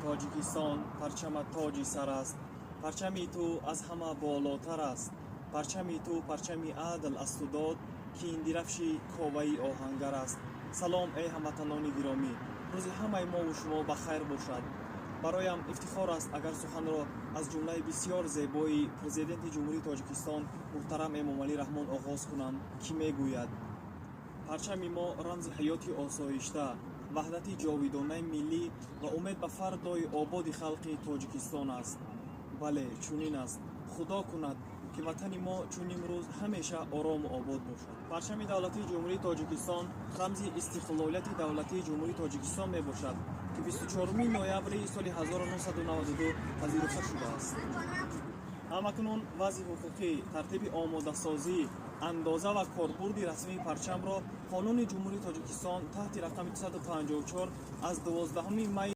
тоҷикистон парчамат тоҷи сар аст. парчами ту аз ҳама болотар аст. парчами ту парчами адл асту дод, ки ин дирафши коваи оҳангар аст. салом эй ҳамватанони гиромӣ, рӯзи ҳамаи мову шумо ба хайр бошад. бароям ифтихор аст агар суханро аз ҷумлаи бисёр зебои президенти ҷумҳурии тоҷикистон муҳтарам эмомалӣ раҳмон оғоз кунам, ки мегӯяд: парчами мо рамзи ҳаёти осоишта, ваҳдати ҷовидонаи миллӣ ва умед ба фардои ободи халқи тоҷикистон аст. бале, чунин аст. худо кунад ки ватани мо чун имрӯз ҳамеша орому обод бошад. парчами давлатии ҷумҳурии тоҷикистон рамзи истиқлолияти давлатии ҷумҳурии тоҷикистон мебошад, ки 24 ноябри соли 1992 пазируфта шудааст. ҳамакнун вазъи ҳуқуқӣ, тартиби омодасозӣ, андоза ва корбурди расмии парчамро қонуни ҷумҳурии тоҷикистон таҳти рақами 254 аз 12 май